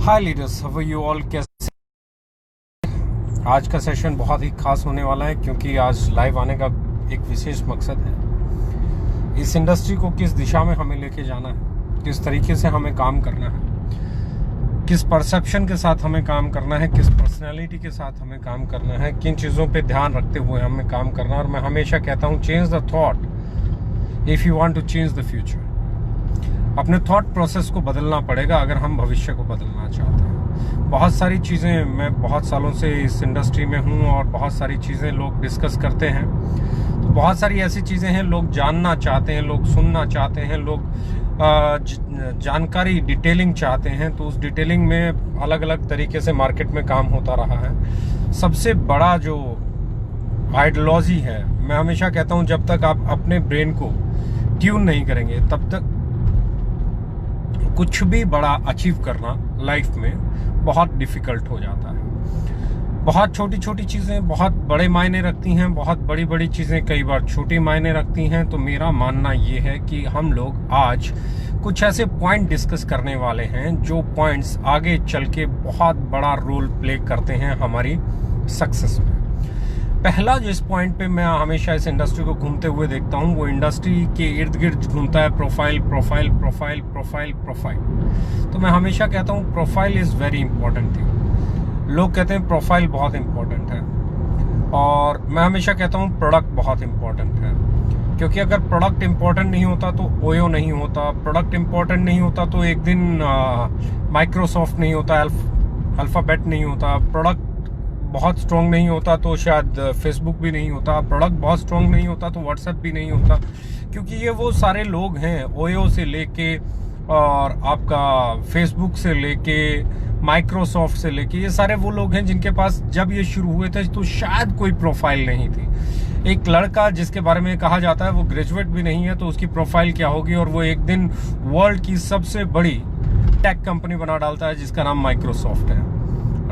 Hi leaders, how are you all. कैसे? आज का सेशन बहुत ही खास होने वाला है क्योंकि आज लाइव आने का एक विशेष मकसद है। इस इंडस्ट्री को किस दिशा में हमें लेके जाना है, किस तरीके से हमें काम करना है, किस परसेप्शन के साथ हमें काम करना है, किस पर्सनैलिटी के साथ हमें काम करना है, किन चीज़ों पे ध्यान रखते हुए हमें काम करना है। और मैं हमेशा कहता हूँ, change the thought if you want to change the future. अपने थॉट प्रोसेस को बदलना पड़ेगा अगर हम भविष्य को बदलना चाहते हैं। बहुत सारी चीज़ें, मैं बहुत सालों से इस इंडस्ट्री में हूँ और बहुत सारी चीज़ें लोग डिस्कस करते हैं। तो बहुत सारी ऐसी चीज़ें हैं लोग जानना चाहते हैं, लोग सुनना चाहते हैं, लोग जानकारी डिटेलिंग चाहते हैं। तो उस डिटेलिंग में अलग अलग तरीके से मार्केट में काम होता रहा है। सबसे बड़ा जो आइडियोलॉजी है, मैं हमेशा कहता हूँ, जब तक आप अपने ब्रेन को ट्यून नहीं करेंगे तब तक कुछ भी बड़ा अचीव करना लाइफ में बहुत डिफ़िकल्ट हो जाता है। बहुत छोटी छोटी चीज़ें बहुत बड़े मायने रखती हैं, बहुत बड़ी बड़ी चीज़ें कई बार छोटी मायने रखती हैं। तो मेरा मानना ये है कि हम लोग आज कुछ ऐसे पॉइंट डिस्कस करने वाले हैं जो पॉइंट्स आगे चल के बहुत बड़ा रोल प्ले करते हैं हमारी सक्सेस में। पहला जिस पॉइंट पे मैं हमेशा इस इंडस्ट्री को घूमते हुए देखता हूँ, वो इंडस्ट्री के इर्द गिर्द घूमता है profile profile profile profile profile. तो मैं हमेशा कहता हूँ profile is very important thing. लोग कहते हैं प्रोफाइल बहुत इंपॉर्टेंट है, और मैं हमेशा कहता हूँ प्रोडक्ट बहुत इंपॉर्टेंट है। क्योंकि अगर प्रोडक्ट इंपॉर्टेंट नहीं होता तो ओयो नहीं होता, प्रोडक्ट इंपॉर्टेंट नहीं होता तो एक दिन माइक्रोसॉफ्ट नहीं होता, अल्फ़ाबेट नहीं होता, प्रोडक्ट बहुत स्ट्रॉन्ग नहीं होता तो शायद फेसबुक भी नहीं होता, प्रोडक्ट बहुत स्ट्रॉन्ग नहीं होता तो व्हाट्सएप भी नहीं होता। क्योंकि ये वो सारे लोग हैं, ओयो से लेके और आपका फेसबुक से लेके माइक्रोसॉफ्ट से लेके, ये सारे वो लोग हैं जिनके पास जब ये शुरू हुए थे तो शायद कोई प्रोफाइल नहीं थी। एक लड़का जिसके बारे में कहा जाता है वो ग्रेजुएट भी नहीं है तो उसकी प्रोफाइल क्या होगी, और वो एक दिन वर्ल्ड की सबसे बड़ी टेक कंपनी बना डालता है जिसका नाम माइक्रोसॉफ्ट है,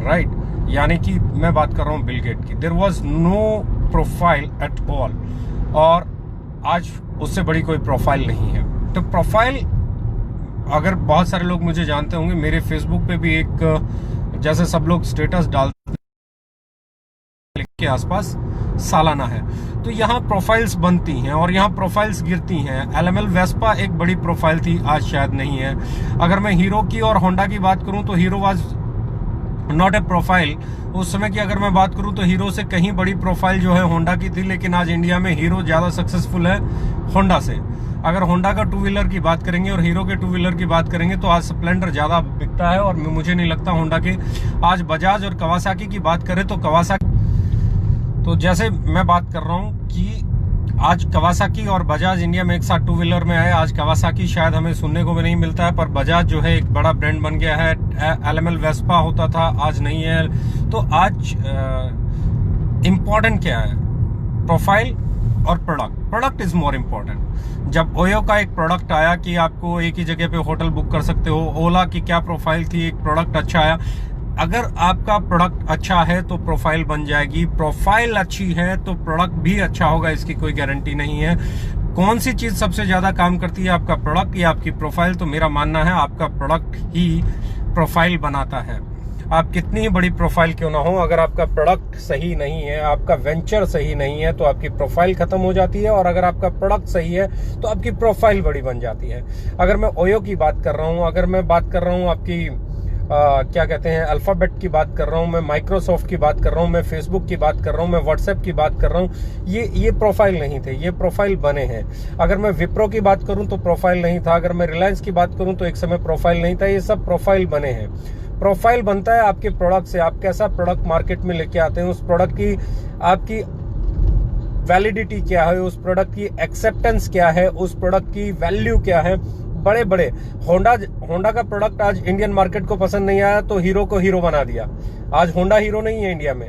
राइट। यानी कि मैं बात कर रहा हूँ बिल गेट की। There was no profile at all, और आज उससे बड़ी कोई प्रोफाइल नहीं है। तो प्रोफाइल, अगर बहुत सारे लोग मुझे जानते होंगे, मेरे फेसबुक पे भी एक, जैसे सब लोग स्टेटस डालते के आसपास सालाना है, तो यहाँ प्रोफाइल्स बनती हैं और यहाँ प्रोफाइल्स गिरती हैं। एलएमएल वेस्पा एक बड़ी प्रोफाइल थी, आज शायद नहीं है। अगर मैं हीरो की और होंडा की बात करूँ तो hero was not a profile. उस समय की अगर मैं बात करूं तो हीरो से कहीं बड़ी प्रोफाइल जो है होंडा की थी, लेकिन आज इंडिया में हीरो ज़्यादा सक्सेसफुल है होंडा से। अगर होंडा का टू व्हीलर की बात करेंगे और हीरो के टू व्हीलर की बात करेंगे तो आज स्प्लेंडर ज़्यादा बिकता है, और मुझे नहीं लगता होंडा के। आज बजाज और कवासाकी की बात करें तो कवासाकी, तो जैसे मैं बात कर रहा हूँ कि आज कवासाकी और बजाज इंडिया में एक साथ टू व्हीलर में आए। आज कवासाकी शायद हमें सुनने को भी नहीं मिलता है, पर बजाज जो है एक बड़ा ब्रांड बन गया है। एलएमएल वेस्पा होता था, आज नहीं है। तो आज इम्पोर्टेंट क्या है? प्रोफाइल और product. Product is more important. जब ओयो का एक प्रोडक्ट आया कि आपको एक ही जगह पे होटल बुक कर सकते हो, ओला की क्या प्रोफाइल थी, एक प्रोडक्ट अच्छा आया। अगर आपका प्रोडक्ट अच्छा है तो प्रोफाइल बन जाएगी, प्रोफाइल अच्छी है तो प्रोडक्ट भी अच्छा होगा, इसकी कोई गारंटी नहीं है। कौन सी चीज सबसे ज्यादा काम करती है, आपका प्रोडक्ट या आपकी प्रोफाइल? तो मेरा मानना है आपका प्रोडक्ट ही प्रोफाइल बनाता है। आप कितनी ही बड़ी प्रोफाइल क्यों ना हो, अगर आपका प्रोडक्ट सही नहीं है, आपका वेंचर सही नहीं है, तो आपकी प्रोफाइल खत्म हो जाती है। और अगर आपका प्रोडक्ट सही है तो आपकी प्रोफाइल बड़ी बन जाती है। अगर मैं ओयो की बात कर रहा हूँ, अगर मैं बात कर रहा हूँ आपकी क्या कहते हैं, अल्फाबेट की बात कर रहा हूँ, मैं माइक्रोसॉफ्ट की बात कर रहा हूँ, मैं फेसबुक की बात कर रहा हूँ, मैं व्हाट्सएप की बात कर रहा हूँ, ये प्रोफाइल नहीं थे, ये प्रोफाइल बने हैं। अगर मैं विप्रो की बात करूँ तो प्रोफाइल नहीं था, अगर मैं रिलायंस की बात करूँ तो एक समय प्रोफाइल नहीं था। ये सब प्रोफाइल बने हैं। प्रोफाइल बनता है आपके प्रोडक्ट से। आप कैसा प्रोडक्ट मार्केट में लेके आते हैं, उस प्रोडक्ट की आपकी वैलिडिटी क्या है, उस प्रोडक्ट की एक्सेप्टेंस क्या है, उस प्रोडक्ट की वैल्यू क्या है। बड़े बड़े होंडा का प्रोडक्ट आज इंडियन मार्केट को पसंद नहीं आया तो हीरो को हीरो बना दिया। आज होंडा हीरो नहीं है इंडिया में।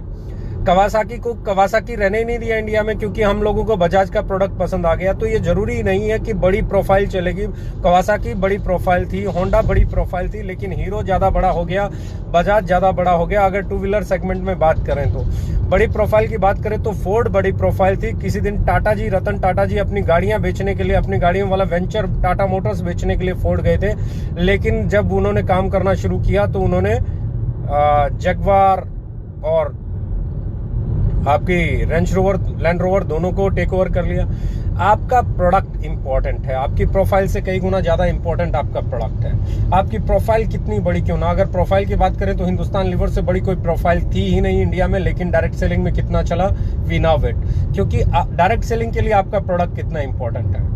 कवासाकी को कवासाकी रहने ही नहीं दिया इंडिया में, क्योंकि हम लोगों को बजाज का प्रोडक्ट पसंद आ गया। तो ये जरूरी नहीं है कि बड़ी प्रोफाइल चलेगी। कवासाकी बड़ी प्रोफाइल थी, होंडा बड़ी प्रोफाइल थी, लेकिन हीरो ज्यादा बड़ा हो गया, बजाज ज्यादा बड़ा हो गया। अगर टू व्हीलर सेगमेंट में बात करें तो बड़ी प्रोफाइल की बात करें तो फोर्ड बड़ी प्रोफाइल थी। किसी दिन टाटा जी, रतन टाटा जी अपनी गाड़ियां बेचने के लिए, अपनी गाड़ियों वाला वेंचर टाटा मोटर्स बेचने के लिए फोर्ड गए थे, लेकिन जब उन्होंने काम करना शुरू किया तो उन्होंने जगवार और आपकी रेंज रोवर, लैंड रोवर दोनों को टेक ओवर कर लिया। आपका प्रोडक्ट इंपॉर्टेंट है, आपकी प्रोफाइल से कई गुना ज्यादा इंपॉर्टेंट आपका प्रोडक्ट है। आपकी प्रोफाइल कितनी बड़ी क्यों ना, अगर प्रोफाइल की बात करें तो हिंदुस्तान लीवर से बड़ी कोई प्रोफाइल थी ही नहीं इंडिया में, लेकिन डायरेक्ट सेलिंग में कितना चला, वी नाउ इट, क्योंकि डायरेक्ट सेलिंग के लिए आपका प्रोडक्ट कितना इंपॉर्टेंट है।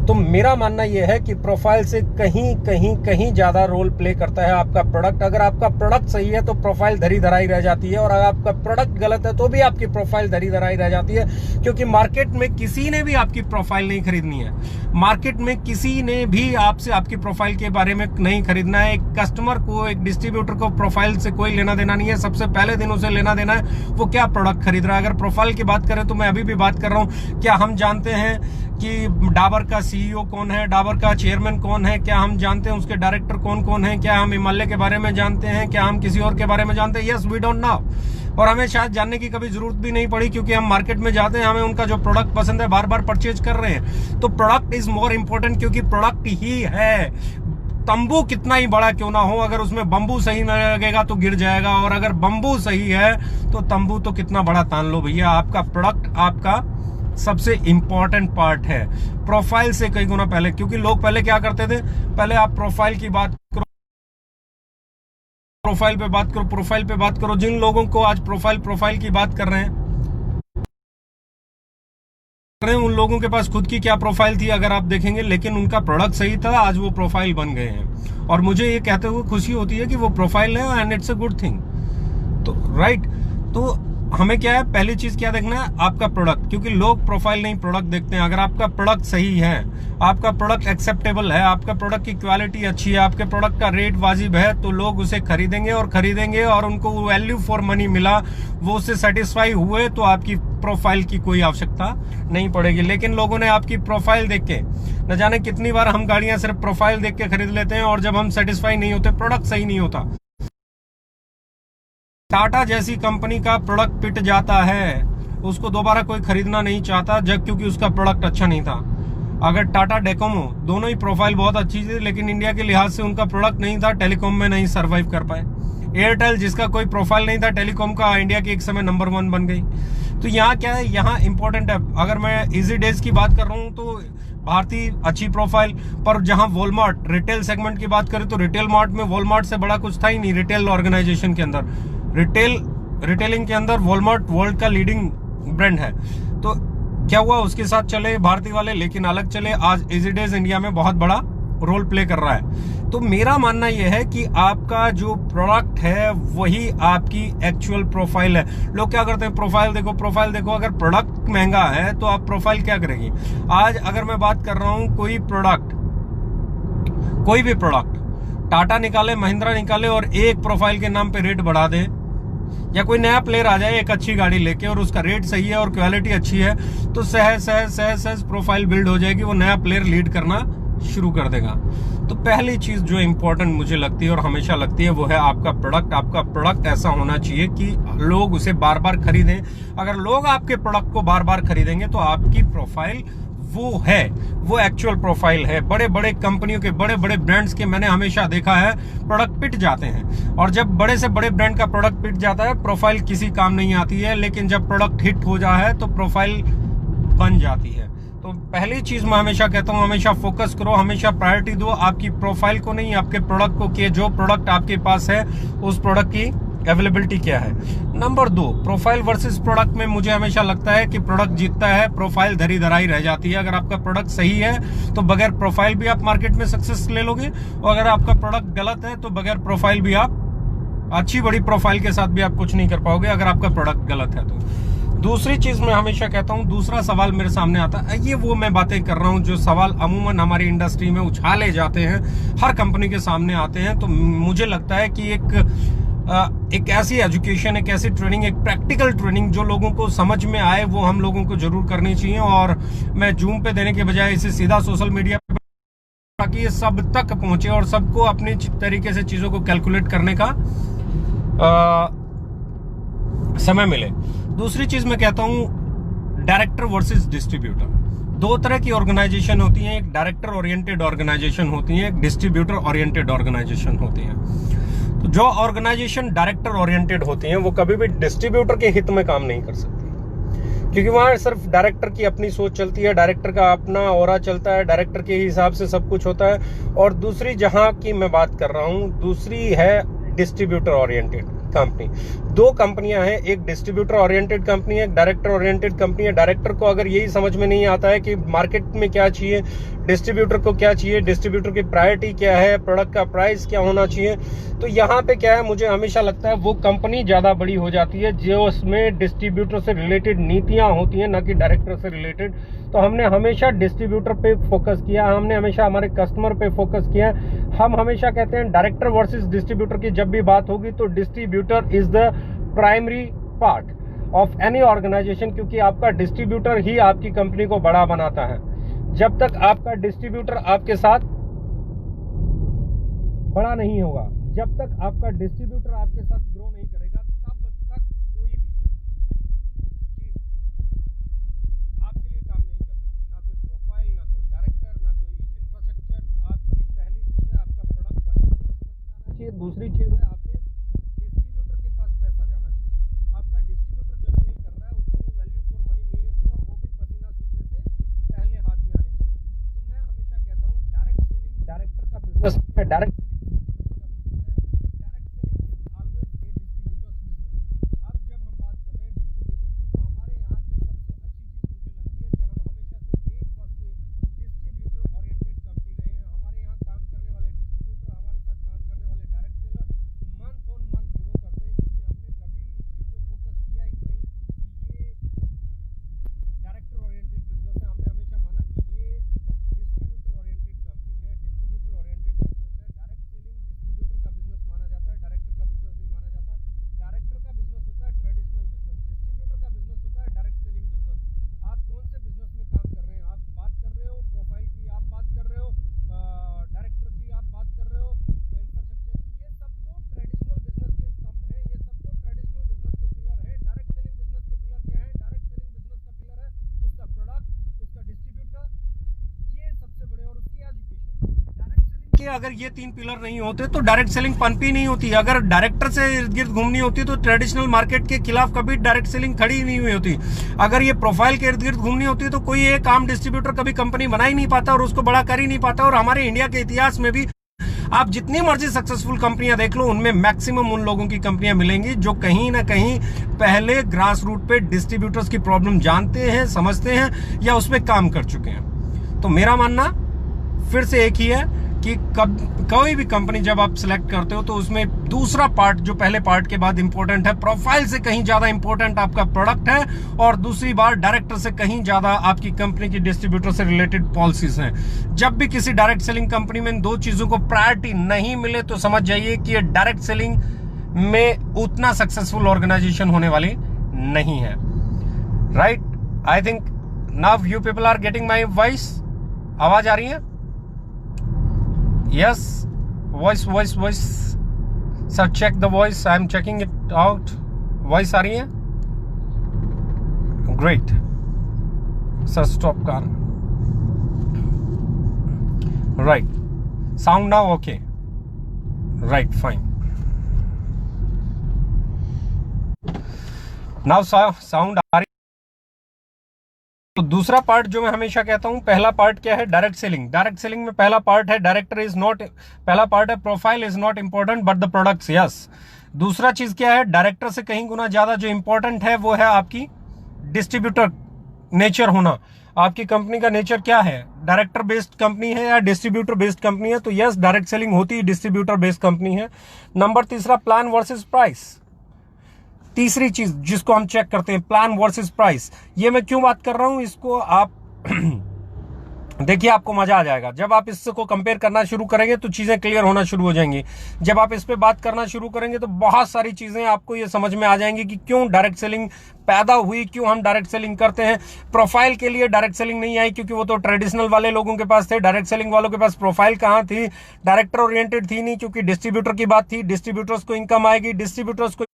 तो मेरा मानना यह है कि प्रोफाइल से कहीं कहीं कहीं ज्यादा रोल प्ले करता है आपका प्रोडक्ट। अगर आपका प्रोडक्ट सही है तो प्रोफाइल धरी धराई रह जाती है, और अगर आपका प्रोडक्ट गलत है तो भी आपकी प्रोफाइल धरी धराई रह जाती है, क्योंकि मार्केट में किसी ने भी आपकी प्रोफाइल नहीं खरीदनी है। मार्केट में किसी ने भी आपसे आपकी प्रोफाइल के बारे में नहीं खरीदना है। एक कस्टमर को, एक डिस्ट्रीब्यूटर को प्रोफाइल से कोई लेना देना नहीं है। सबसे पहले दिन उसे लेना देना है वो क्या प्रोडक्ट खरीद रहा है। अगर प्रोफाइल की बात करें तो मैं अभी भी बात कर रहा हूं, क्या हम जानते हैं कि डाबर का सीईओ कौन है, डाबर का चेयरमैन कौन है, क्या हम जानते हैं उसके डायरेक्टर कौन कौन है, क्या हम हिमालय के बारे में जानते हैं, क्या हम किसी और के बारे में जानते हैं? Yes, we don't know. और हमें शायद जानने की कभी जरूरत भी नहीं पड़ी, क्योंकि हम मार्केट में जाते हैं, हमें उनका जो प्रोडक्ट पसंद है बार बार परचेज कर रहे हैं। तो प्रोडक्ट इज मोर इंपॉर्टेंट, क्योंकि प्रोडक्ट ही है। तंबू कितना ही बड़ा क्यों ना हो, अगर उसमें बंबू सही न लगेगा तो गिर जाएगा, और अगर बंबू सही है तो तंबू तो कितना बड़ा तान लो भैया। आपका प्रोडक्ट आपका सबसे इंपॉर्टेंट पार्ट है, प्रोफाइल से कई गुना पहले। क्योंकि लोग पहले क्या करते थे, पहले आप प्रोफाइल की बात करो, प्रोफाइल पे बात करो, प्रोफाइल पे बात करो। जिन लोगों को आज प्रोफाइल की बात कर रहे हैं, उन लोगों के पास खुद की क्या प्रोफाइल थी अगर आप देखेंगे, लेकिन उनका प्रोडक्ट सही था, आज वो प्रोफाइल बन गए हैं। और मुझे ये कहते हुए खुशी होती है कि वो प्रोफाइल है, and it's a good thing. तो राइट, तो हमें क्या है, पहली चीज क्या देखना है, आपका प्रोडक्ट। क्योंकि लोग प्रोफाइल नहीं प्रोडक्ट देखते हैं। अगर आपका प्रोडक्ट सही है, आपका प्रोडक्ट एक्सेप्टेबल है, आपका प्रोडक्ट की क्वालिटी अच्छी है, आपके प्रोडक्ट का रेट वाजिब है, तो लोग उसे खरीदेंगे और उनको वैल्यू फॉर मनी मिला, वो उससे सेटिस्फाई हुए, तो आपकी प्रोफाइल की कोई आवश्यकता नहीं पड़ेगी। लेकिन लोगों ने आपकी प्रोफाइल देख के, न जाने कितनी बार हम गाड़ियां सिर्फ प्रोफाइल देख के खरीद लेते हैं, और जब हम सेटिस्फाई नहीं होते, प्रोडक्ट सही नहीं होता। टाटा जैसी कंपनी का प्रोडक्ट पिट जाता है, उसको दोबारा कोई खरीदना नहीं चाहता, जब क्योंकि उसका प्रोडक्ट अच्छा नहीं था। अगर टाटा डेकोमो, दोनों ही प्रोफाइल बहुत अच्छी थी, लेकिन इंडिया के लिहाज से उनका प्रोडक्ट नहीं था, टेलीकॉम में नहीं सरवाइव कर पाए। एयरटेल, जिसका कोई प्रोफाइल नहीं था टेलीकॉम का, इंडिया की एक समय नंबर 1 बन गई। तो यहाँ क्या है, यहाँ इंपॉर्टेंट है। अगर मैं इजी डेज की बात कर रहा हूँ तो भारतीय अच्छी प्रोफाइल, पर जहां वॉलमार्ट रिटेल सेगमेंट की बात करें तो रिटेल मार्ट में वॉलमार्ट से बड़ा कुछ था ही नहीं। रिटेल ऑर्गेनाइजेशन के अंदर, रिटेलिंग के अंदर वॉलमार्ट वर्ल्ड का लीडिंग ब्रांड है। तो क्या हुआ, उसके साथ चले भारतीय वाले, लेकिन अलग चले। आज इजी डेज इंडिया में बहुत बड़ा रोल प्ले कर रहा है। तो मेरा मानना यह है कि आपका जो प्रोडक्ट है वही आपकी एक्चुअल प्रोफाइल है। लोग क्या करते हैं, प्रोफाइल देखो। अगर प्रोडक्ट महंगा है तो आप प्रोफाइल क्या करेगी। आज अगर मैं बात कर रहा हूं, कोई भी प्रोडक्ट टाटा निकाले, महिंद्रा निकाले, और एक प्रोफाइल के नाम पे रेट बढ़ा दे, या कोई नया प्लेयर आ जाए एक अच्छी गाड़ी लेके और उसका रेट सही है और क्वालिटी अच्छी है, तो सहज प्रोफाइल बिल्ड हो जाएगी, वो नया प्लेयर लीड करना शुरू कर देगा। तो पहली चीज जो इंपॉर्टेंट मुझे लगती है और हमेशा लगती है, वो है आपका प्रोडक्ट। आपका प्रोडक्ट ऐसा होना चाहिए कि लोग उसे बार बार खरीदें। अगर लोग आपके प्रोडक्ट को बार बार खरीदेंगे तो आपकी प्रोफाइल वो एक्चुअल प्रोफाइल है। बड़े बड़े कंपनियों के, बड़े बड़े ब्रांड्स के मैंने हमेशा देखा है, प्रोडक्ट पिट जाते हैं। और जब बड़े से बड़े ब्रांड का प्रोडक्ट पिट जाता है, प्रोफाइल किसी काम नहीं आती है। लेकिन जब प्रोडक्ट हिट हो जाता है तो प्रोफाइल बन जाती है। तो पहली चीज मैं हमेशा कहता हूं, हमेशा फोकस करो, हमेशा प्रायोरिटी दो आपकी प्रोफाइल को, नहीं आपके प्रोडक्ट को, कि जो प्रोडक्ट आपके पास है उस प्रोडक्ट की अवेलेबिलिटी क्या है। नंबर 2, प्रोफाइल वर्सेस प्रोडक्ट में मुझे हमेशा लगता है कि प्रोडक्ट जीतता है, प्रोफाइल धरी धराई रह जाती है। अगर आपका प्रोडक्ट सही है तो बगैर प्रोफाइल भी आप मार्केट में सक्सेस ले लोगे, और अगर आपका प्रोडक्ट गलत है तो बगैर प्रोफाइल भी आप, अच्छी बड़ी प्रोफाइल के साथ भी आप कुछ नहीं कर पाओगे अगर आपका प्रोडक्ट गलत है तो। दूसरी चीज मैं हमेशा कहता हूं, दूसरा सवाल मेरे सामने आता है, ये वो मैं बातें कर रहा हूं जो सवाल अमूमन हमारी इंडस्ट्री में उछाले जाते हैं, हर कंपनी के सामने आते हैं। तो मुझे लगता है कि एक एक ऐसी एजुकेशन, एक ऐसी ट्रेनिंग, एक प्रैक्टिकल ट्रेनिंग जो लोगों को समझ में आए, वो हम लोगों को जरूर करनी चाहिए। और मैं जूम पे देने के बजाय इसे सीधा सोशल मीडिया पे, ताकि ये सब तक पहुंचे और सबको अपने तरीके से चीजों को कैलकुलेट करने का समय मिले। दूसरी चीज मैं कहता हूं, डायरेक्टर वर्सेस डिस्ट्रीब्यूटर। दो तरह की ऑर्गेनाइजेशन होती हैं, एक डायरेक्टर ओरिएंटेड ऑर्गेनाइजेशन होती है, एक डिस्ट्रीब्यूटर ओरिएंटेड ऑर्गेनाइजेशन होती है। तो जो ऑर्गेनाइजेशन डायरेक्टर ओरिएंटेड होती हैं वो कभी भी डिस्ट्रीब्यूटर के हित में काम नहीं कर सकती, क्योंकि वहां सिर्फ डायरेक्टर की अपनी सोच चलती है, डायरेक्टर का अपना ऑरा चलता है, डायरेक्टर के हिसाब से सब कुछ होता है। और दूसरी जहां की मैं बात कर रहा हूं, दूसरी है डिस्ट्रीब्यूटर ओरिएंटेड कंपनी। दो कंपनियां हैं, एक डिस्ट्रीब्यूटर ओरिएंटेड कंपनी है, एक डायरेक्टर ओरिएंटेड कंपनी है। डायरेक्टर को अगर यही समझ में नहीं आता है कि मार्केट में क्या चाहिए, डिस्ट्रीब्यूटर को क्या चाहिए, डिस्ट्रीब्यूटर की प्रायोरिटी क्या है, प्रोडक्ट का प्राइस क्या होना चाहिए, तो यहाँ पे क्या है, मुझे हमेशा लगता है वो कंपनी ज्यादा बड़ी हो जाती है जो उसमें डिस्ट्रीब्यूटर से रिलेटेड नीतियां होती हैं, ना कि डायरेक्टर से रिलेटेड। तो हमने हमेशा डिस्ट्रीब्यूटर पे फोकस किया, हमने हमेशा हमारे कस्टमर पे फोकस किया। हम हमेशा कहते हैं डायरेक्टर वर्सेस डिस्ट्रीब्यूटर की जब भी बात होगी तो distributor is the primary part of any organisation, क्योंकि आपका डिस्ट्रीब्यूटर ही आपकी कंपनी को बड़ा बनाता है। जब तक आपका डिस्ट्रीब्यूटर आपके साथ बड़ा नहीं होगा, जब तक आपका डिस्ट्रीब्यूटर आपके साथ ग्रो नहीं करेगा, तब तक कोई भी चीज आपके लिए काम नहीं कर सकती। ना कोई प्रोफाइल, ना कोई डायरेक्टर, ना कोई इंफ्रास्ट्रक्चर। आपकी पहली चीज है आपका प्रोडक्ट कस्टमर को समझ में आना चाहिए, दूसरी चीज है आपके डिस्ट्रीब्यूटर के पास पैसा जाना चाहिए। आपका डिस्ट्रीब्यूटर जो सेल कर रहा है उसको वैल्यू फॉर मनी मिलनी चाहिए, और वो भी पसीना सूखने से पहले हाथ में आनी चाहिए। तो मैं हमेशा कहता हूँ डायरेक्ट सेलिंग डायरेक्टर का बिजनेस है, डायरेक्ट अगर ये तीन पिलर नहीं होते तो डायरेक्ट सेलिंग पनपी नहीं होती। अगर डायरेक्टर से इर्द गिर्द घूमनी होती तो ट्रेडिशनल मार्केट के खिलाफ कभी डायरेक्ट सेलिंग खड़ी नहीं हुई होती। अगर ये प्रोफाइल के इर्द गिर्द घूमनी होती तो कोई एक आम डिस्ट्रीब्यूटर कभी कंपनी बना ही नहीं पाता और उसको बड़ा कर ही नहीं पाता। और हमारे इंडिया के इतिहास में भी आप जितनी मर्जी सक्सेसफुल कंपनियां देख लो, उनमें मैक्सिमम उन लोगों की कंपनियां मिलेंगी जो कहीं ना कहीं पहले ग्रास रूट पे डिस्ट्रीब्यूटर्स की प्रॉब्लम जानते हैं, समझते हैं या उस पर काम कर चुके हैं। तो मेरा मानना फिर से एक ही है कि कोई भी कंपनी जब आप सिलेक्ट करते हो तो उसमें दूसरा पार्ट जो पहले पार्ट के बाद इंपॉर्टेंट है, प्रोफाइल से कहीं ज्यादा इंपॉर्टेंट आपका प्रोडक्ट है, और दूसरी बार डायरेक्टर से कहीं ज्यादा आपकी कंपनी की डिस्ट्रीब्यूटर से रिलेटेड पॉलिसीज हैं। जब भी किसी डायरेक्ट सेलिंग कंपनी में इन दो चीजों को प्रायोरिटी नहीं मिले तो समझ जाइए कि ये डायरेक्ट सेलिंग में उतना सक्सेसफुल ऑर्गेनाइजेशन होने वाली नहीं है। Right, I think now you people are getting my voice. आवाज आ रही है? Yes, voice. Sir, check the voice. I'm checking it out. Voice आ रही है? Great. Sir, stop car. Right. Sound now okay. Right, fine. Now sound आ रही। तो दूसरा part जो मैं हमेशा कहता हूं, पहला पार्ट क्या है? Direct selling. डायरेक्ट सेलिंग में पहला पार्ट है डायरेक्टर इज नॉट, पहला पार्ट है profile is not important but the products yes. दूसरा चीज क्या है? डायरेक्टर से कहीं गुना ज्यादा जो इंपॉर्टेंट है वो है आपकी डिस्ट्रीब्यूटर नेचर होना। आपकी कंपनी का नेचर क्या है? डायरेक्टर बेस्ड कंपनी है या डिस्ट्रीब्यूटर बेस्ड कंपनी है? तो यस, डायरेक्ट सेलिंग होती है, डिस्ट्रीब्यूटर बेस्ड कंपनी है। नंबर तीसरा, प्लान वर्सेस प्राइस। तीसरी चीज जिसको हम चेक करते हैं, प्लान वर्सेस प्राइस। ये मैं क्यों बात कर रहा हूं, इसको आप देखिए आपको मजा आ जाएगा। जब आप इसको कंपेयर करना शुरू करेंगे तो चीजें क्लियर होना शुरू हो जाएंगी। जब आप इस पे बात करना शुरू करेंगे तो बहुत सारी चीजें आपको ये समझ में आ जाएंगी कि क्यों डायरेक्ट सेलिंग पैदा हुई, क्यों हम डायरेक्ट सेलिंग करते हैं। प्रोफाइल के लिए डायरेक्ट सेलिंग नहीं आई क्योंकि वो तो ट्रेडिशनल वाले लोगों के पास थे। डायरेक्ट सेलिंग वालों के पास प्रोफाइल कहां थी, डायरेक्टर ओरिएंटेड थी नहीं, क्योंकि डिस्ट्रीब्यूटर की बात थी। डिस्ट्रीब्यूटर्स को इनकम आएगी, डिस्ट्रीब्यूटर्स को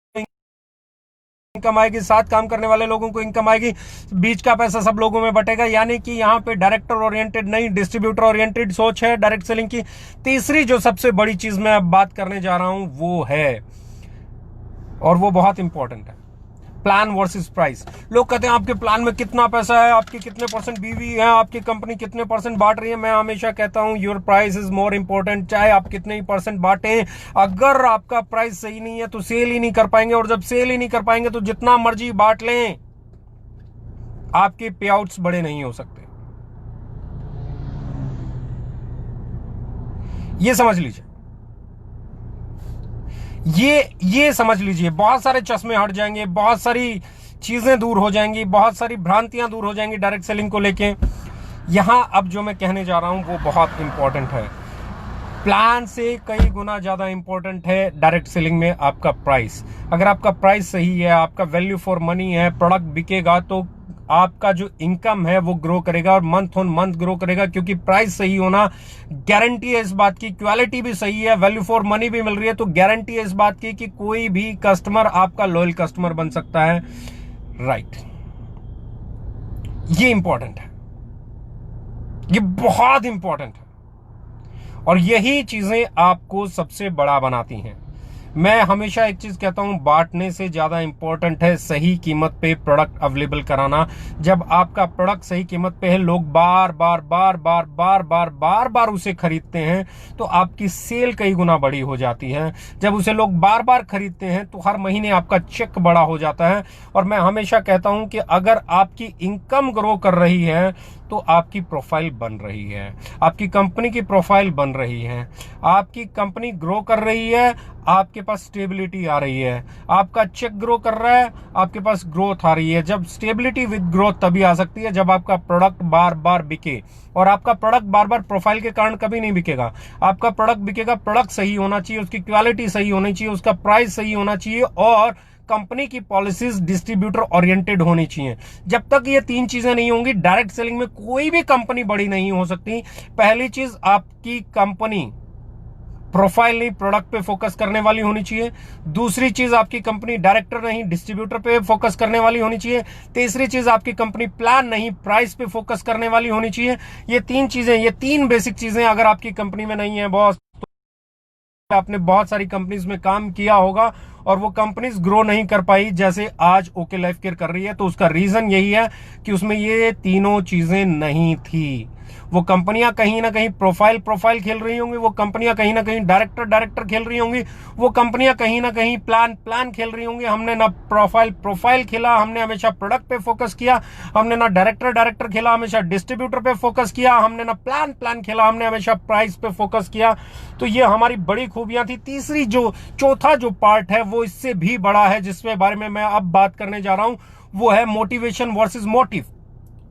इनकम आएगी, साथ काम करने वाले लोगों को इनकम आएगी, बीच का पैसा सब लोगों में बटेगा। यानी कि यहाँ पे डायरेक्टर ओरिएंटेड नहीं, डिस्ट्रीब्यूटर ओरिएंटेड सोच है डायरेक्ट सेलिंग की। तीसरी जो सबसे बड़ी चीज मैं अब बात करने जा रहा हूं वो है, और वो बहुत इंपॉर्टेंट है, प्लान वर्सेस प्राइस। लोग कहते हैं आपके प्लान में कितना पैसा है, आपके कितने परसेंट बीवी है, आपकी कंपनी कितने परसेंट बांट रही है। मैं हमेशा कहता हूं your price is more important. चाहे आप कितने ही परसेंट बांटें, अगर आपका प्राइस सही नहीं है तो सेल ही नहीं कर पाएंगे, और जब सेल ही नहीं कर पाएंगे तो जितना मर्जी बांट लें आपके पे आउट्स बड़े नहीं हो सकते। ये समझ लीजिए, ये समझ लीजिए। बहुत सारे चश्मे हट जाएंगे, बहुत सारी चीजें दूर हो जाएंगी, बहुत सारी भ्रांतियां दूर हो जाएंगी डायरेक्ट सेलिंग को लेके। यहां अब जो मैं कहने जा रहा हूं वो बहुत इंपॉर्टेंट है। प्लान से कई गुना ज्यादा इंपॉर्टेंट है डायरेक्ट सेलिंग में आपका प्राइस। अगर आपका प्राइस सही है, आपका वैल्यू फॉर मनी है, प्रोडक्ट बिकेगा तो आपका जो इनकम है वो ग्रो करेगा, और मंथ ऑन मंथ ग्रो करेगा, क्योंकि प्राइस सही होना गारंटी है इस बात की। क्वालिटी भी सही है, वैल्यू फॉर मनी भी मिल रही है, तो गारंटी है इस बात की कि कोई भी कस्टमर आपका लॉयल कस्टमर बन सकता है। राइट, ये इंपॉर्टेंट है, ये बहुत इंपॉर्टेंट है, और यही चीजें आपको सबसे बड़ा बनाती हैं। मैं हमेशा एक चीज कहता हूं, बांटने से ज्यादा इंपॉर्टेंट है सही कीमत पे प्रोडक्ट अवेलेबल कराना। जब आपका प्रोडक्ट सही कीमत पे है, लोग बार बार बार बार बार बार बार बार उसे खरीदते हैं, तो आपकी सेल कई गुना बड़ी हो जाती है। जब उसे लोग बार बार खरीदते हैं तो हर महीने आपका चेक बड़ा हो जाता है। और मैं हमेशा कहता हूं कि अगर आपकी इनकम ग्रो कर रही है तो आपकी प्रोफाइल बन रही है, आपकी कंपनी की प्रोफाइल बन रही है, आपकी कंपनी ग्रो कर रही है, आपके पास स्टेबिलिटी आ रही है, आपका चेक ग्रो कर रहा है, आपके पास ग्रोथ आ रही है। जब स्टेबिलिटी विद ग्रोथ तभी आ सकती है जब आपका प्रोडक्ट बार बार बिके, और आपका प्रोडक्ट बार बार प्रोफाइल के कारण कभी नहीं बिकेगा। आपका प्रोडक्ट बिकेगा, प्रोडक्ट सही होना चाहिए, उसकी क्वालिटी सही होनी चाहिए, उसका प्राइस सही होना चाहिए, और कंपनी की पॉलिसीज डिस्ट्रीब्यूटर ओरिएंटेड होनी चाहिए। जब तक ये तीन चीजें नहीं होंगी, डायरेक्ट सेलिंग में कोई भी कंपनी बड़ी नहीं हो सकती। पहली चीज, आपकी कंपनी प्रोफाइल नहीं प्रोडक्ट पे फोकस करने वाली होनी चाहिए। दूसरी चीज, आपकी कंपनी डायरेक्टर नहीं डिस्ट्रीब्यूटर पे फोकस करने वाली होनी चाहिए। तीसरी चीज, आपकी कंपनी प्लान नहीं प्राइस पे फोकस करने वाली होनी चाहिए। ये तीन चीजें, ये तीन बेसिक चीजें अगर आपकी कंपनी में नहीं है बॉस, तो आपने बहुत सारी कंपनीज में काम किया होगा और वो कंपनीज ग्रो नहीं कर पाई जैसे आज ओके लाइफ केयर कर रही है। तो उसका रीजन यही है कि उसमें ये तीनों चीजें नहीं थी। वो कंपनियां कहीं ना कहीं प्रोफाइल खेल रही होंगी, वो कंपनियां कहीं ना कहीं डायरेक्टर खेल रही होंगी, वो कंपनियां कहीं ना कहीं प्लान खेल रही होंगी। हमने ना प्रोफाइल खेला, हमने हमेशा प्रोडक्ट पे फोकस किया। हमने ना डायरेक्टर खेला, हमेशा डिस्ट्रीब्यूटर पे फोकस किया। हमने ना प्लान खेला, हमने हमेशा प्राइस पे फोकस किया। तो ये हमारी बड़ी खूबियां थी। तीसरी जो चौथा जो पार्ट है वो इससे भी बड़ा है, जिसके बारे में मैं अब बात करने जा रहा हूं, वो है मोटिवेशन वर्सेस मोटिव।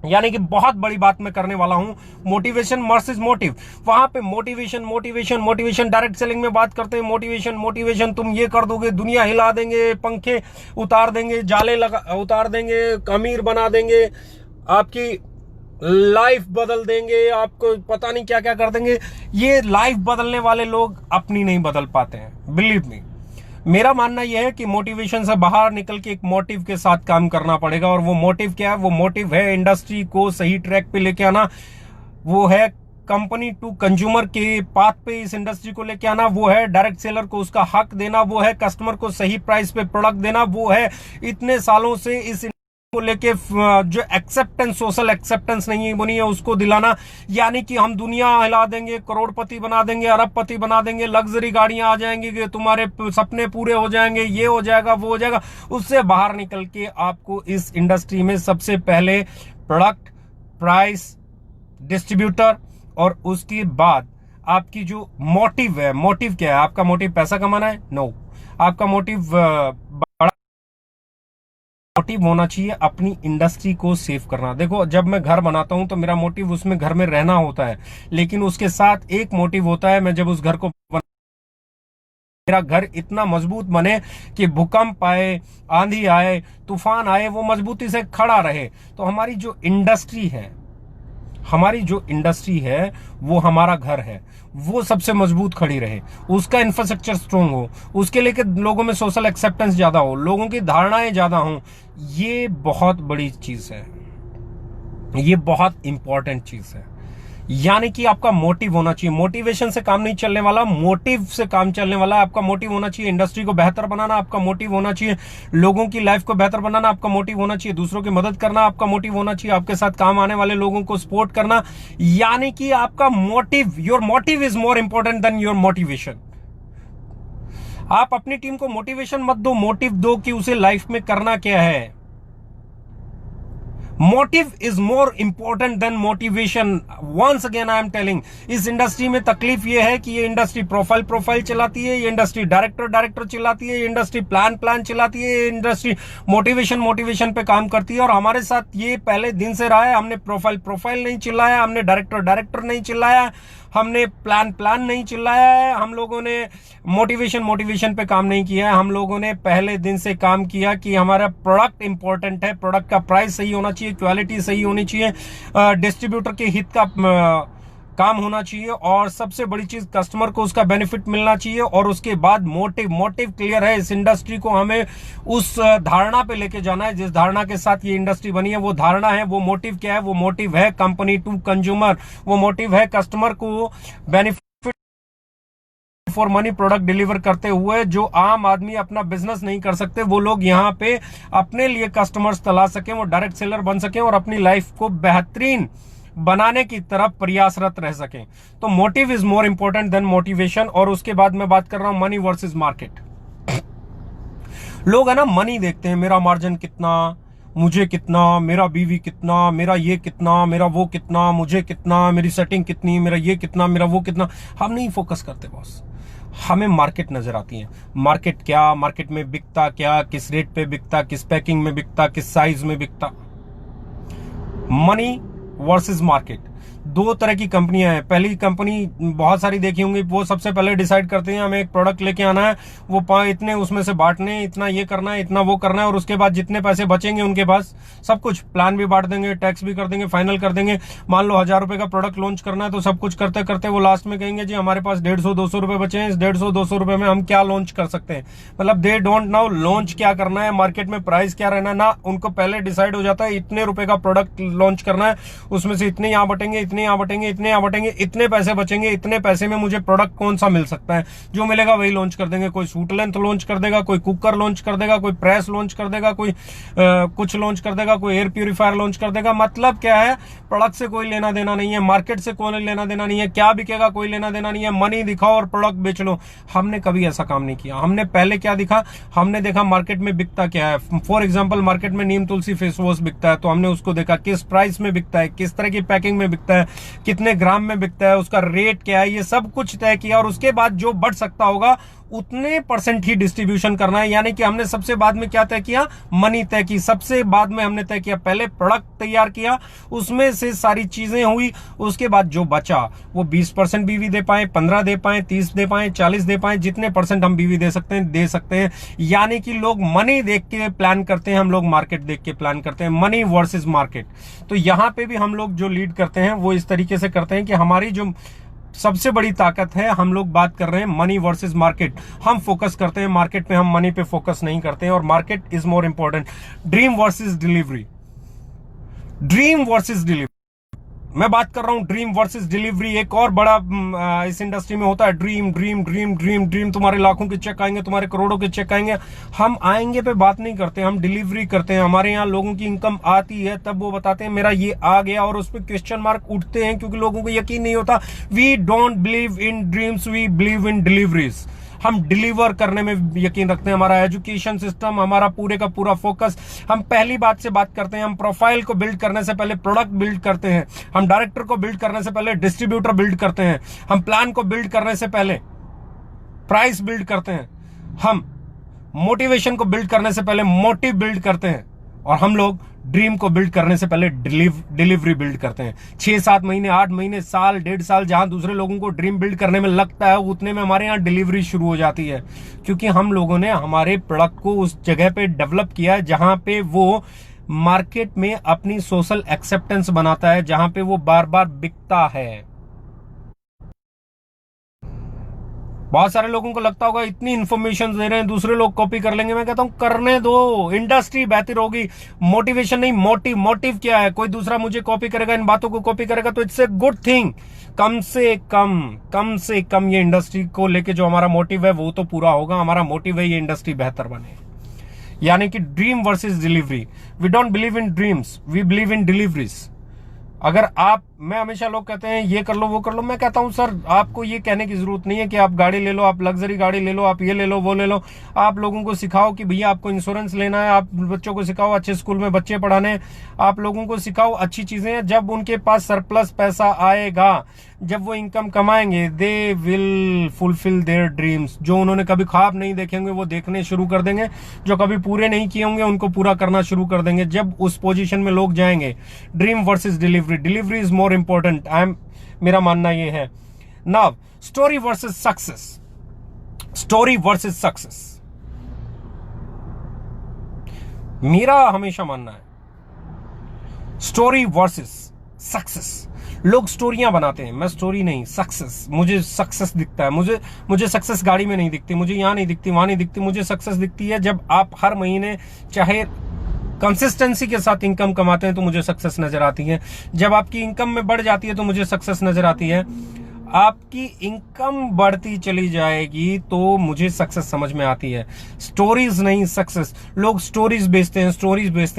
यानी कि बहुत बड़ी बात मैं करने वाला हूं, मोटिवेशन वर्सेस मोटिव। वहां पे मोटिवेशन डायरेक्ट सेलिंग में बात करते हैं। मोटिवेशन तुम ये कर दोगे, दुनिया हिला देंगे, पंखे उतार देंगे, जाले उतार देंगे, अमीर बना देंगे, आपकी लाइफ बदल देंगे, आपको पता नहीं क्या क्या कर देंगे। ये लाइफ बदलने वाले लोग अपनी नहीं बदल पाते हैं, बिलीव मी। मेरा मानना यह है कि मोटिवेशन से बाहर निकल के एक मोटिव के साथ काम करना पड़ेगा। और वो मोटिव क्या है? वो मोटिव है इंडस्ट्री को सही ट्रैक पे लेके आना, वो है कंपनी टू कंज्यूमर के पाथ पे इस इंडस्ट्री को लेके आना, वो है डायरेक्ट सेलर को उसका हक देना, वो है कस्टमर को सही प्राइस पे प्रोडक्ट देना, वो है इतने सालों से इस को लेके जो एक्सेप्टेंस, सोशल एक्सेप्टेंस नहीं बनी है उसको दिलाना। यानी कि हम दुनिया हिला देंगे, करोड़पति बना देंगे, अरबपति बना देंगे, लग्जरी गाड़ियां आ जाएंगी कि तुम्हारे सपने पूरे हो जाएंगे, ये हो जाएगा वो हो जाएगा। उससे बाहर निकल के आपको इस इंडस्ट्री में सबसे पहले प्रोडक्ट, प्राइस, डिस्ट्रीब्यूटर और उसके बाद आपकी जो मोटिव है। मोटिव क्या है? आपका मोटिव पैसा कमाना है? नो। आपका मोटिव मोटिव होना चाहिए अपनी इंडस्ट्री को सेव करना। देखो, जब मैं घर बनाता हूं तो मेरा मोटिव उसमें घर में रहना होता है, लेकिन उसके साथ एक मोटिव होता है, मैं जब उस घर को मेरा घर इतना मजबूत बने कि भूकंप आए, आंधी आए, तूफान आए, वो मजबूती से खड़ा रहे। तो हमारी जो इंडस्ट्री है वो हमारा घर है, वो सबसे मजबूत खड़ी रहे, उसका इंफ्रास्ट्रक्चर स्ट्रोंग हो, उसके लेके लोगों में सोशल एक्सेप्टेंस ज्यादा हो, लोगों की धारणाएं ज्यादा हो। ये बहुत बड़ी चीज है, ये बहुत इंपॉर्टेंट चीज है। यानी कि आपका मोटिव होना चाहिए। मोटिवेशन से काम नहीं चलने वाला, मोटिव से काम चलने वाला है। आपका मोटिव होना चाहिए इंडस्ट्री को बेहतर बनाना, आपका मोटिव होना चाहिए लोगों की लाइफ को बेहतर बनाना, आपका मोटिव होना चाहिए दूसरों की मदद करना, आपका मोटिव होना चाहिए आपके साथ काम आने वाले लोगों को सपोर्ट करना। यानी कि आपका motive, your motive is more important than your motivation. आप अपनी टीम को मोटिवेशन मत दो, मोटिव दो कि उसे लाइफ में करना क्या है। Motive is more important than motivation. Once again I am telling, इस इंडस्ट्री में तकलीफ ये है कि ये इंडस्ट्री प्रोफाइल चलाती है, ये इंडस्ट्री डायरेक्टर चलाती है, ये इंडस्ट्री प्लान चलाती है, ये इंडस्ट्री मोटिवेशन पे काम करती है। और हमारे साथ ये पहले दिन से रहा है। हमने प्रोफाइल नहीं चिल्लाया, हमने डायरेक्टर नहीं चिल्लाया, हमने प्लान नहीं चिल्लाया है, हम लोगों ने मोटिवेशन पे काम नहीं किया है। हम लोगों ने पहले दिन से काम किया कि हमारा प्रोडक्ट इंपॉर्टेंट है, प्रोडक्ट का प्राइस सही होना चाहिए, क्वालिटी सही होनी चाहिए, डिस्ट्रीब्यूटर के हित का काम होना चाहिए, और सबसे बड़ी चीज कस्टमर को उसका बेनिफिट मिलना चाहिए। और उसके बाद मोटिव क्लियर है। इस इंडस्ट्री को हमें उस धारणा पे लेके जाना है जिस धारणा के साथ ये इंडस्ट्री बनी है। वो धारणा है, वो मोटिव क्या है? वो मोटिव है कंपनी टू कंज्यूमर, वो मोटिव है कस्टमर को benefit for money product deliver करते हुए। जो आम आदमी अपना बिजनेस नहीं कर सकते, वो लोग यहाँ पे अपने लिए कस्टमर्स तलाश सकें, वो डायरेक्ट सेलर बन सकें और अपनी लाइफ को बेहतरीन बनाने की तरफ प्रयासरत रह सकें। तो motive is more important than motivation. और उसके बाद मैं बात कर रहा हूं मनी वर्सेस मार्केट। लोग है ना, मनी देखते हैं, मेरा मार्जिन कितना, मुझे कितना, मेरा बीवी कितना, मेरा ये कितना, मेरा वो कितना, मुझे कितना, मेरी सेटिंग कितनी, मेरा ये कितना, मेरा वो कितना। हम नहीं फोकस करते बॉस, हमें मार्केट नजर आती है। मार्केट क्या, मार्केट में बिकता क्या, किस रेट पे बिकता, किस पैकिंग में बिकता, किस साइज में बिकता। मनी वर्सेस मार्केट, दो तरह की कंपनियां हैं। पहली कंपनी बहुत सारी देखी होंगी, वो सबसे पहले डिसाइड करते हैं हमें एक प्रोडक्ट लेके आना है, वो इतने उसमें से बांटने, इतना ये करना है, इतना वो करना है, और उसके बाद जितने पैसे बचेंगे उनके पास सब कुछ प्लान भी बांट देंगे, टैक्स भी कर देंगे, फाइनल कर देंगे। मान लो 1000 रुपए का प्रोडक्ट लॉन्च करना है, तो सब कुछ करते करते वो लास्ट में कहेंगे जी हमारे पास 150-200 रुपए बचे हैं, इस 150-200 रुपए में हम क्या लॉन्च कर सकते हैं। मतलब दे डोंट नो लॉन्च क्या करना है, मार्केट में प्राइस क्या रहना है ना। उनको पहले डिसाइड हो जाता है इतने रुपए का प्रोडक्ट लॉन्च करना है, उसमें से इतने यहाँ बटेंगे, इतने यहाँ बटेंगे, इतने यहाँ बटेंगे, इतने पैसे बचेंगे, इतने पैसे में मुझे प्रोडक्ट कौन सा मिल सकता है, जो मिलेगा वही लॉन्च कर देंगे। कोई सूट लेंथ लॉन्च कर देगा, कोई कुकर लॉन्च कर देगा, कोई प्रेस लॉन्च कर देगा, कोई कुछ लॉन्च कर देगा, कोई एयर प्यूरिफायर लॉन्च कर देगा। मतलब क्या है, प्रोडक्ट से कोई लेना देना नहीं है, मार्केट से कोई लेना देना नहीं है, क्या बिकेगा कोई लेना देना नहीं है, मनी दिखाओ और प्रोडक्ट बेच लो। हमने कभी ऐसा काम नहीं किया। हमने पहले क्या दिखा, हमने देखा मार्केट में बिकता क्या है। फॉर एग्जाम्पल, मार्केट में नीम तुलसी फेस वॉश बिकता है, तो हमने उसको देखा किस प्राइस में बिकता है, किस तरह की पैकिंग में बिकता है, कितने ग्राम में बिकता है, उसका रेट क्या है, ये सब कुछ तय किया। और उसके बाद जो बढ़ सकता होगा उतने % ही डिस्ट्रीब्यूशन करना है। यानी कि हमने सबसे बाद में क्या तय किया, मनी तय की। सबसे बाद में हमने तय किया, पहले प्रोडक्ट तैयार किया, उसमें से सारी चीजें हुई, उसके बाद जो बचा वो 20% बीवी दे पाए, 15 दे पाए, 30 दे पाए, 40 दे पाए, जितने % हम बीवी दे सकते हैं। यानी कि लोग मनी देख के प्लान करते हैं, हम लोग मार्केट देख के प्लान करते हैं, मनी वर्सेस मार्केट। तो यहां पे भी हम लोग जो लीड करते हैं वो इस तरीके से करते हैं कि हमारी जो सबसे बड़ी ताकत है, हम लोग बात कर रहे हैं मनी वर्सेस मार्केट। हम फोकस करते हैं मार्केट पे, हम मनी पे फोकस नहीं करते हैं। और market is more important. Dream versus delivery, dream versus delivery, मैं बात कर रहा हूं ड्रीम वर्सेस डिलीवरी। एक और बड़ा इस इंडस्ट्री में होता है dream dream dream dream dream. तुम्हारे लाखों के चेक आएंगे, तुम्हारे करोड़ों के चेक आएंगे। हम आएंगे पे बात नहीं करते, हम डिलीवरी करते हैं। हमारे यहाँ लोगों की इनकम आती है तब वो बताते हैं मेरा ये आ गया, और उस पर क्वेश्चन मार्क उठते हैं क्योंकि लोगों को यकीन नहीं होता। We don't believe in dreams, we believe in deliveries. हम डिलीवर करने में यकीन रखते हैं। हमारा एजुकेशन सिस्टम, हमारा पूरे का पूरा फोकस, हम पहली बात से बात करते हैं। हम प्रोफाइल को बिल्ड करने से पहले प्रोडक्ट बिल्ड करते हैं, हम डायरेक्टर को बिल्ड करने से पहले डिस्ट्रीब्यूटर बिल्ड करते हैं, हम प्लान को बिल्ड करने से पहले प्राइस बिल्ड करते हैं, हम मोटिवेशन को बिल्ड करने से पहले मोटिव बिल्ड करते हैं। और हम लोग ड्रीम को बिल्ड करने से पहले डिलीवरी बिल्ड करते हैं। 6-7 महीने, 8 महीने, साल, 1.5 साल जहां दूसरे लोगों को ड्रीम बिल्ड करने में लगता है, उतने में हमारे यहाँ डिलीवरी शुरू हो जाती है, क्योंकि हम लोगों ने हमारे प्रोडक्ट को उस जगह पे डेवलप किया है जहां पे वो मार्केट में अपनी सोशल एक्सेप्टेंस बनाता है, जहां पे वो बार बार बिकता है। बहुत सारे लोगों को लगता होगा इतनी इंफॉर्मेशन दे रहे हैं, दूसरे लोग कॉपी कर लेंगे। मैं कहता हूं करने दो, इंडस्ट्री बेहतर होगी। मोटिवेशन नहीं, मोटिव क्या है? कोई दूसरा मुझे कॉपी करेगा, इन बातों को कॉपी करेगा तो इट्स ए गुड थिंग। कम से कम ये इंडस्ट्री को लेके जो हमारा मोटिव है वो तो पूरा होगा। हमारा मोटिव है ये इंडस्ट्री बेहतर बने, यानी कि dream versus delivery. We don't believe in dreams, we believe in deliveries. अगर आप, मैं हमेशा लोग कहते हैं ये कर लो वो कर लो, मैं कहता हूं सर आपको ये कहने की जरूरत नहीं है कि आप गाड़ी ले लो, आप लग्जरी गाड़ी ले लो, आप ये ले लो वो ले लो। आप लोगों को सिखाओ कि भैया आपको इंश्योरेंस लेना है, आप बच्चों को सिखाओ अच्छे स्कूल में बच्चे पढ़ाने, आप लोगों को सिखाओ अच्छी चीजें। जब उनके पास सरप्लस पैसा आएगा, जब वो इनकम कमाएंगे, they will fulfil their dreams. जो उन्होंने कभी ख्वाब नहीं देखे होंगे वो देखने शुरू कर देंगे, जो कभी पूरे नहीं किए होंगे उनको पूरा करना शुरू कर देंगे। जब उस पोजीशन में लोग जाएंगे, dream versus delivery is more important. मेरा मानना ये है। नाउ स्टोरी वर्सेस सक्सेस, मेरा हमेशा मानना है स्टोरी वर्सेस सक्सेस। लोग स्टोरियां बनाते हैं, मैं स्टोरी नहीं, सक्सेस। मुझे सक्सेस दिखता है, मुझे सक्सेस गाड़ी में नहीं दिखती, मुझे यहां नहीं दिखती, वहां नहीं दिखती। मुझे सक्सेस दिखती है जब आप हर महीने चाहे कंसिस्टेंसी के साथ इनकम कमाते हैं तो मुझे सक्सेस नजर आती है। जब आपकी इनकम में बढ़ जाती है तो मुझे सक्सेस नजर आती है। आपकी इनकम बढ़ती चली जाएगी तो मुझे सक्सेस समझ में आती है। स्टोरीज नहीं, सक्सेस। लोग स्टोरीज बेचते हैं,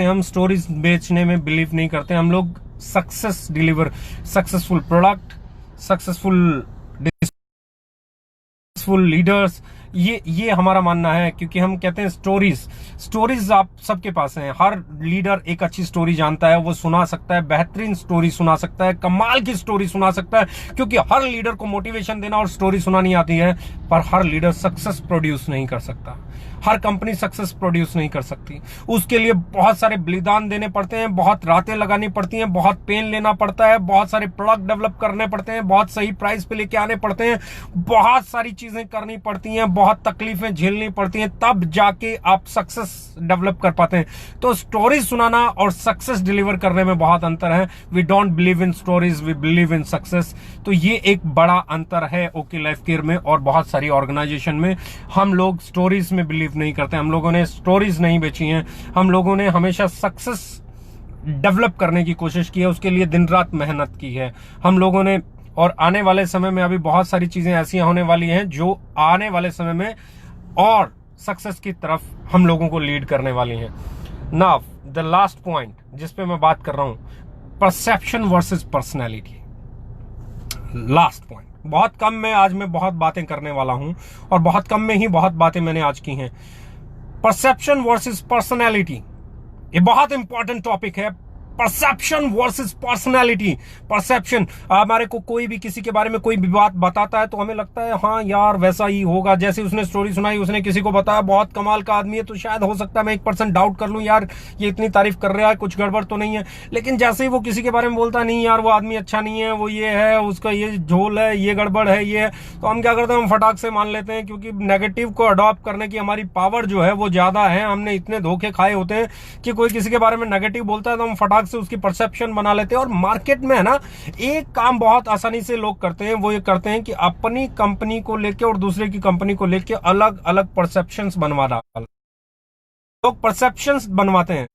हम स्टोरीज बेचने में बिलीव नहीं करते। हम लोग success deliver, successful product, successful leaders, ये हमारा मानना है। क्योंकि हम कहते हैं स्टोरीज आप सबके पास हैं। हर लीडर एक अच्छी स्टोरी जानता है, वो सुना सकता है, बेहतरीन स्टोरी सुना सकता है, कमाल की स्टोरी सुना सकता है। क्योंकि हर लीडर को मोटिवेशन देना और स्टोरी सुनानी आती है, पर हर लीडर सक्सेस प्रोड्यूस नहीं कर सकता। हर कंपनी सक्सेस प्रोड्यूस नहीं कर सकती। उसके लिए बहुत सारे बलिदान देने पड़ते हैं, बहुत रातें लगानी पड़ती हैं, बहुत पेन लेना पड़ता है, बहुत सारे प्रोडक्ट डेवलप करने पड़ते हैं, बहुत सही प्राइस पे लेके आने पड़ते हैं, बहुत सारी चीजें करनी पड़ती हैं, बहुत तकलीफें झेलनी पड़ती हैं, तब जाके आप सक्सेस डेवलप कर पाते हैं। तो स्टोरी सुनाना और सक्सेस डिलीवर करने में बहुत अंतर है। We don't believe in stories, we believe in success. तो ये एक बड़ा अंतर है ओके लाइफ केयर में और बहुत सारी ऑर्गेनाइजेशन में। हम लोग स्टोरीज में बिलीव नहीं करते, हम लोगों ने स्टोरीज नहीं बेची हैं, हम लोगों ने हमेशा सक्सेस डेवलप करने की कोशिश की है, उसके लिए दिन रात मेहनत की है हम लोगों ने। और आने वाले समय में अभी बहुत सारी चीजें ऐसी होने वाली हैं जो आने वाले समय में और सक्सेस की तरफ हम लोगों को लीड करने वाली हैं। नाउ द लास्ट पॉइंट जिस पे मैं बात कर रहा हूं, perception versus personality. Last point, बहुत कम में आज मैं बहुत बातें करने वाला हूं और बहुत कम में ही बहुत बातें मैंने आज की हैं। परसेप्शन वर्सेस पर्सनैलिटी, ये बहुत इंपॉर्टेंट टॉपिक है। Perception versus personality. परसेप्शन, हमारे को कोई भी किसी के बारे में कोई भी बात बताता है तो हमें लगता है हाँ यार वैसा ही होगा। जैसे उसने स्टोरी सुनाई, उसने किसी को बताया बहुत कमाल का आदमी है, तो शायद हो सकता है मैं 1% डाउट कर लूं, यार ये इतनी तारीफ कर रहा है, कुछ गड़बड़ तो नहीं है। लेकिन जैसे ही वो किसी के बारे में बोलता नहीं यार वो आदमी अच्छा नहीं है, वो ये है, उसका ये झोल है, ये गड़बड़ है, ये है, तो हम क्या करते हैं, हम फटाक से मान लेते हैं। क्योंकि नेगेटिव को अडॉप्ट करने की हमारी पावर जो है वो ज्यादा है। हमने इतने धोखे खाए होते हैं कि कोई किसी के बारे में नेगेटिव बोलता है तो हम फटाक से उसकी परसेप्शन बना लेते हैं। और मार्केट में है ना, एक काम बहुत आसानी से लोग करते हैं, वो ये करते हैं कि अपनी कंपनी को लेके और दूसरे की कंपनी को लेके अलग अलग परसेप्शंस बनवा डाल। लोग परसेप्शंस बनवाते हैं,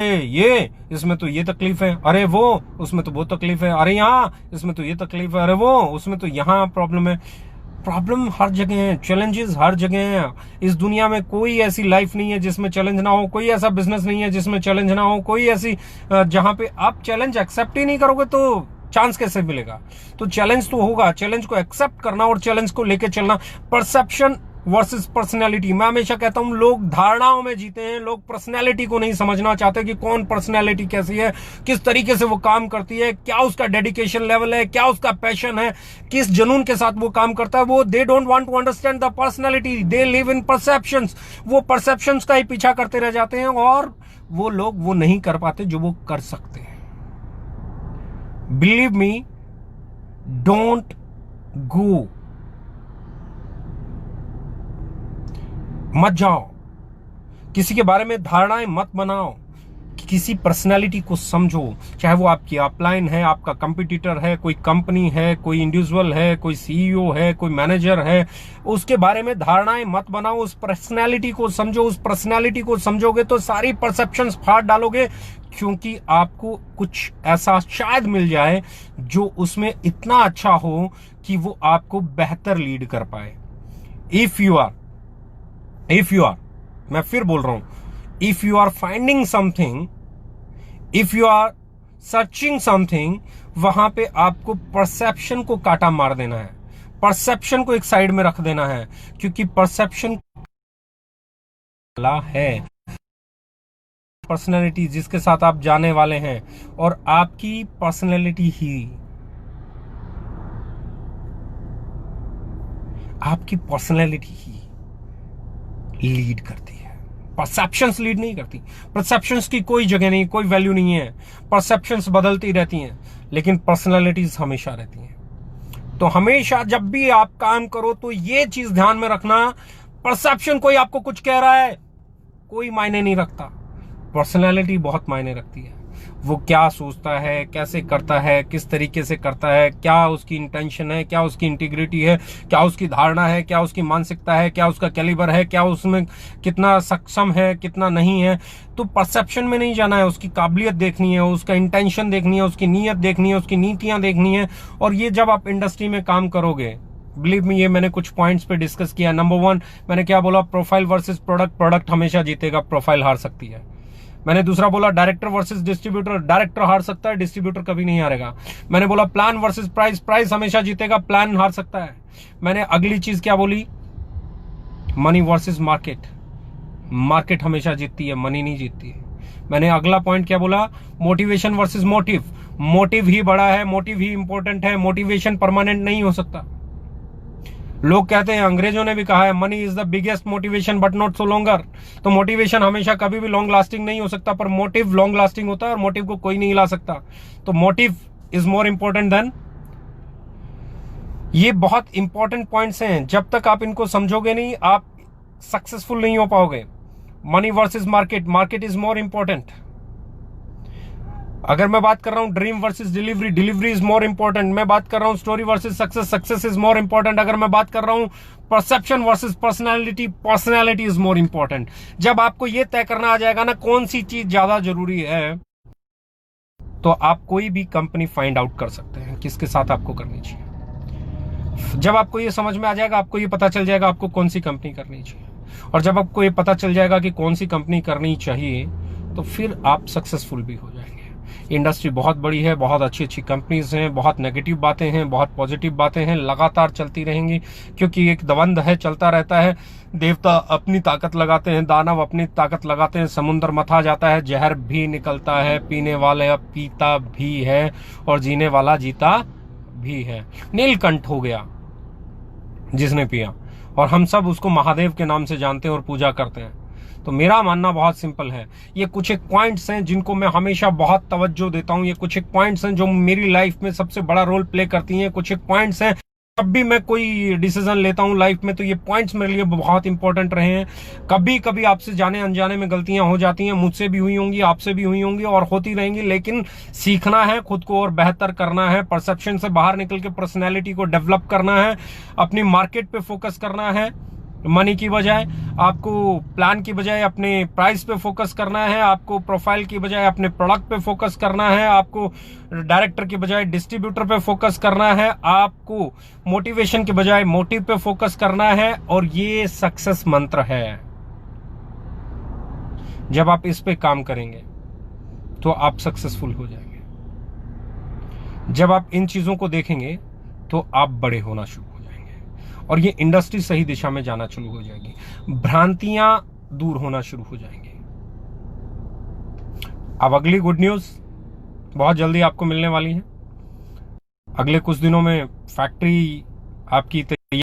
ये इसमें तो ये तकलीफ है, अरे वो उसमें तो वो तकलीफ है, अरे यहाँ इसमें तो ये तकलीफ है, अरे वो उसमें तो यहाँ प्रॉब्लम है। प्रॉब्लम हर जगह है, चैलेंजेस हर जगह है। इस दुनिया में कोई ऐसी लाइफ नहीं है जिसमें चैलेंज ना हो, कोई ऐसा बिजनेस नहीं है जिसमें चैलेंज ना हो, कोई ऐसी जहां पे आप चैलेंज एक्सेप्ट ही नहीं करोगे तो चांस कैसे मिलेगा। तो चैलेंज तो होगा, चैलेंज को एक्सेप्ट करना और चैलेंज को लेकर चलना। परसेप्शन वर्सेस पर्सनैलिटी, मैं हमेशा कहता हूं लोग धारणाओं में जीते हैं, लोग पर्सनैलिटी को नहीं समझना चाहते कि कौन पर्सनैलिटी कैसी है, किस तरीके से वो काम करती है, क्या उसका डेडिकेशन लेवल है, क्या उसका पैशन है, किस जुनून के साथ वो काम करता है। वो they don't want to understand the personality, they live in perceptions. वो परसेप्शंस का ही पीछा करते रह जाते हैं और वो लोग वो नहीं कर पाते जो वो कर सकते हैं। बिलीव मी, डोंट गो, मत जाओ, किसी के बारे में धारणाएं मत बनाओ, किसी पर्सनालिटी को समझो, चाहे वो आपकी अपलाइन है, आपका कंपटीटर है, कोई कंपनी है, कोई इंडिविजुअल है, कोई सीईओ है, कोई मैनेजर है, उसके बारे में धारणाएं मत बनाओ, उस पर्सनालिटी को समझो। उस पर्सनालिटी को समझोगे तो सारी परसेप्शंस फाड़ डालोगे, क्योंकि आपको कुछ ऐसा शायद मिल जाए जो उसमें इतना अच्छा हो कि वो आपको बेहतर लीड कर पाए। इफ यू आर मैं फिर बोल रहा हूं, if you are finding something, if you are searching something, वहां पे आपको परसेप्शन को काटा मार देना है, परसेप्शन को एक साइड में रख देना है, क्योंकि परसेप्शन है पर्सनैलिटी जिसके साथ आप जाने वाले हैं, और आपकी पर्सनैलिटी ही लीड करती है, परसेप्शंस लीड नहीं करती। परसेप्शंस की कोई जगह नहीं, कोई वैल्यू नहीं है। परसेप्शंस बदलती रहती हैं, लेकिन पर्सनैलिटीज हमेशा रहती हैं। तो हमेशा जब भी आप काम करो तो ये चीज ध्यान में रखना, परसेप्शन कोई आपको कुछ कह रहा है कोई मायने नहीं रखता, पर्सनैलिटी बहुत मायने रखती है। वो क्या सोचता है, कैसे करता है, किस तरीके से करता है, क्या उसकी इंटेंशन है, क्या उसकी इंटीग्रिटी है, क्या उसकी धारणा है, क्या उसकी मानसिकता है, क्या उसका कैलिबर है, क्या उसमें कितना सक्षम है, कितना नहीं है। तो परसेप्शन में नहीं जाना है, उसकी काबिलियत देखनी है, उसका इंटेंशन देखनी है, उसकी नीयत देखनी है, उसकी नीतियां देखनी है। और ये जब आप इंडस्ट्री में काम करोगे, बिलीव मी, ये मैंने कुछ पॉइंट्स पे डिस्कस किया। नंबर 1 मैंने क्या बोला, प्रोफाइल वर्सेस प्रोडक्ट, प्रोडक्ट हमेशा जीतेगा, प्रोफाइल हार सकती है। मैंने दूसरा बोला डायरेक्टर वर्सेस डिस्ट्रीब्यूटर, डायरेक्टर हार सकता है, डिस्ट्रीब्यूटर कभी नहीं हारेगा। मैंने बोला प्लान वर्सेस प्राइस, प्राइस हमेशा जीतेगा, प्लान हार सकता है। मैंने अगली चीज क्या बोली, मनी वर्सेस मार्केट, मार्केट हमेशा जीतती है, मनी नहीं जीतती है। मैंने अगला पॉइंट क्या बोला, मोटिवेशन वर्सेस मोटिव, मोटिव ही बड़ा है, मोटिव ही इंपॉर्टेंट है, मोटिवेशन परमानेंट नहीं हो सकता। लोग कहते हैं, अंग्रेजों ने भी कहा है, money is the biggest motivation but not so longer. तो मोटिवेशन हमेशा कभी भी लॉन्ग लास्टिंग नहीं हो सकता, पर मोटिव लॉन्ग लास्टिंग होता है, और मोटिव को कोई नहीं हिला सकता। तो motive is more important than. ये बहुत इंपॉर्टेंट पॉइंट्स हैं, जब तक आप इनको समझोगे नहीं आप सक्सेसफुल नहीं हो पाओगे। Money versus market, market is more important. अगर मैं बात कर रहा हूं dream versus delivery, delivery is more important. मैं बात कर रहा हूं story versus success, success is more important. अगर मैं बात कर रहा हूं perception versus personality, personality is more important. जब आपको यह तय करना आ जाएगा ना कौन सी चीज ज्यादा जरूरी है, तो आप कोई भी कंपनी फाइंड आउट कर सकते हैं किसके साथ आपको करनी चाहिए। जब आपको ये समझ में आ जाएगा, आपको ये पता चल जाएगा आपको कौन सी कंपनी करनी चाहिए, और जब आपको ये पता चल जाएगा कि कौन सी कंपनी करनी चाहिए, तो फिर आप सक्सेसफुल भी हो जाएंगे। इंडस्ट्री बहुत बड़ी है, बहुत अच्छी अच्छी कंपनीज हैं, बहुत नेगेटिव बातें हैं, बहुत पॉजिटिव बातें हैं, लगातार चलती रहेंगी, क्योंकि एक द्वंद है, चलता रहता है। देवता अपनी ताकत लगाते हैं, दानव अपनी ताकत लगाते हैं, समुद्र मथा जाता है, जहर भी निकलता है, पीने वाले पीता भी है, और जीने वाला जीता भी है। नीलकंठ हो गया जिसने पिया, और हम सब उसको महादेव के नाम से जानते हैं और पूजा करते हैं। तो मेरा मानना बहुत सिंपल है, ये कुछ एक पॉइंट्स हैं जिनको मैं हमेशा बहुत तवज्जो देता हूं। ये कुछ एक पॉइंट्स हैं जो मेरी लाइफ में सबसे बड़ा रोल प्ले करती हैं। कुछ एक पॉइंट्स हैं, जब भी मैं कोई डिसीजन लेता हूं लाइफ में, तो ये पॉइंट्स मेरे लिए बहुत इंपॉर्टेंट रहे हैं। कभी कभी आपसे जाने अनजाने में गलतियां हो जाती हैं, मुझसे भी हुई होंगी, आपसे भी हुई होंगी, और होती रहेंगी, लेकिन सीखना है, खुद को और बेहतर करना है, परसेप्शन से बाहर निकल के पर्सनैलिटी को डेवलप करना है, अपनी मार्केट पे फोकस करना है। मनी की बजाय आपको प्लान की बजाय अपने प्राइस पे फोकस करना है, आपको प्रोफाइल की बजाय अपने प्रोडक्ट पे फोकस करना है, आपको डायरेक्टर की बजाय डिस्ट्रीब्यूटर पे फोकस करना है, आपको मोटिवेशन के बजाय मोटिव पे फोकस करना है। और ये सक्सेस मंत्र है। जब आप इस पे काम करेंगे तो आप सक्सेसफुल हो जाएंगे। जब आप इन चीजों को देखेंगे तो आप बड़े होना शुरू हो जाएंगे, और ये इंडस्ट्री सही दिशा में जाना शुरू हो जाएगी, भ्रांतियां दूर होना शुरू हो जाएंगी। अब अगली गुड न्यूज बहुत जल्दी आपको मिलने वाली है। अगले कुछ दिनों में फैक्ट्री आपकी तैयारी,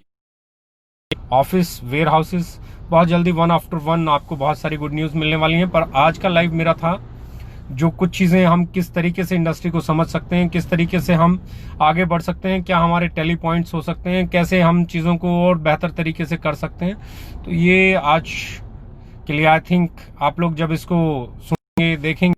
ऑफिस, वेयर हाउसेस बहुत जल्दी वन आफ्टर वन आपको बहुत सारी गुड न्यूज़ मिलने वाली हैं। पर आज का लाइव मेरा था जो कुछ चीज़ें हम किस तरीके से इंडस्ट्री को समझ सकते हैं, किस तरीके से हम आगे बढ़ सकते हैं, क्या हमारे टेली पॉइंट्स हो सकते हैं, कैसे हम चीज़ों को और बेहतर तरीके से कर सकते हैं। तो ये आज के लिए आई थिंक आप लोग जब इसको सुनेंगे, देखेंगे,